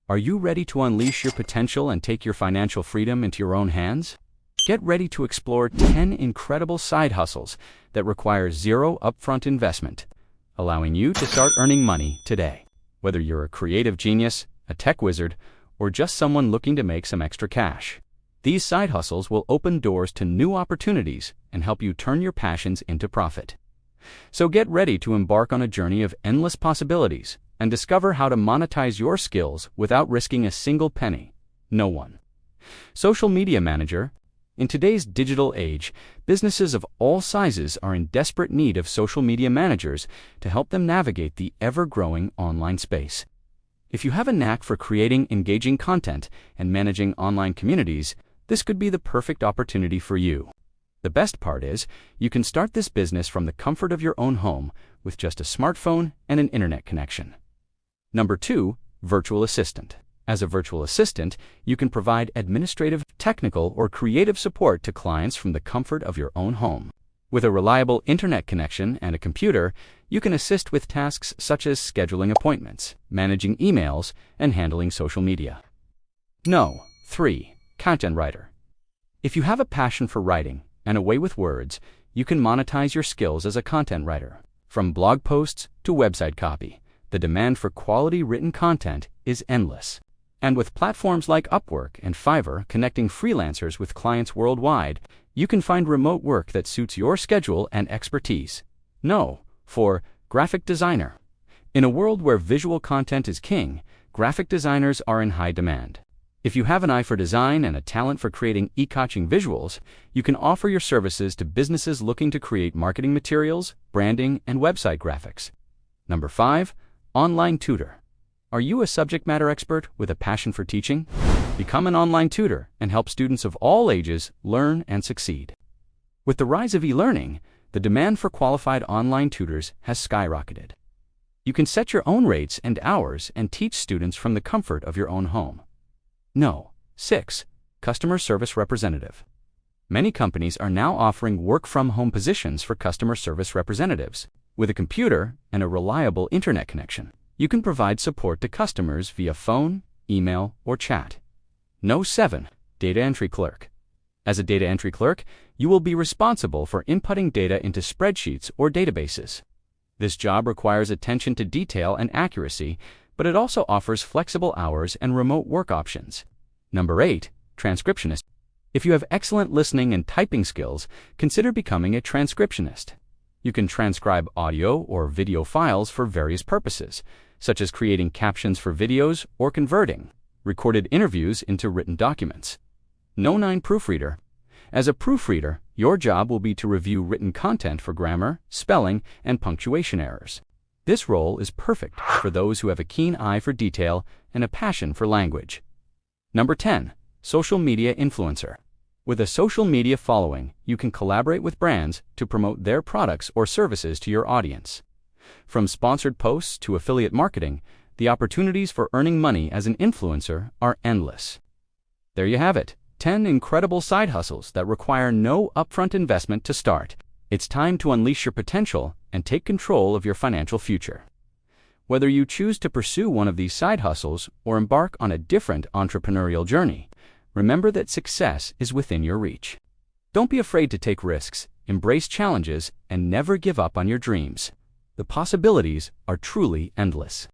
Are you ready to unleash your potential and take your financial freedom into your own hands? Get ready to explore 10 incredible side hustles that require zero upfront investment, allowing you to start earning money today. Whether you're a creative genius, a tech wizard, or just someone looking to make some extra cash, these side hustles will open doors to new opportunities and help you turn your passions into profit. So get ready to embark on a journey of endless possibilities and discover how to monetize your skills without risking a single penny. No one. Social Media Manager. In today's digital age, businesses of all sizes are in desperate need of social media managers to help them navigate the ever-growing online space. If you have a knack for creating engaging content and managing online communities, this could be the perfect opportunity for you. The best part is, you can start this business from the comfort of your own home with just a smartphone and an internet connection. Number 2, Virtual Assistant. As a virtual assistant, you can provide administrative, technical, or creative support to clients from the comfort of your own home. With a reliable internet connection and a computer, you can assist with tasks such as scheduling appointments, managing emails, and handling social media. 3, Content Writer. If you have a passion for writing and a way with words, you can monetize your skills as a content writer. From blog posts to website copy, the demand for quality written content is endless. And with platforms like Upwork and Fiverr connecting freelancers with clients worldwide, you can find remote work that suits your schedule and expertise. 4, Graphic Designer. In a world where visual content is king, graphic designers are in high demand. If you have an eye for design and a talent for creating eye-catching visuals, you can offer your services to businesses looking to create marketing materials, branding, and website graphics. 5, Online Tutor. Are you a subject matter expert with a passion for teaching? Become an online tutor and help students of all ages learn and succeed. With the rise of e-learning, the demand for qualified online tutors has skyrocketed. You can set your own rates and hours and teach students from the comfort of your own home. 6, Customer Service Representative. Many companies are now offering work-from-home positions for customer service representatives. With a computer and a reliable internet connection, you can provide support to customers via phone, email, or chat. 7, Data Entry Clerk. As a data entry clerk, you will be responsible for inputting data into spreadsheets or databases. This job requires attention to detail and accuracy, but it also offers flexible hours and remote work options. 8, Transcriptionist. If you have excellent listening and typing skills, consider becoming a transcriptionist. You can transcribe audio or video files for various purposes, such as creating captions for videos or converting recorded interviews into written documents. 9, Proofreader. As a proofreader, your job will be to review written content for grammar, spelling, and punctuation errors. This role is perfect for those who have a keen eye for detail and a passion for language. 10, Social Media Influencer. With a social media following, you can collaborate with brands to promote their products or services to your audience. From sponsored posts to affiliate marketing, the opportunities for earning money as an influencer are endless. There you have it, 10 incredible side hustles that require no upfront investment to start. It's time to unleash your potential and take control of your financial future. Whether you choose to pursue one of these side hustles or embark on a different entrepreneurial journey, remember that success is within your reach. Don't be afraid to take risks, embrace challenges, and never give up on your dreams. The possibilities are truly endless.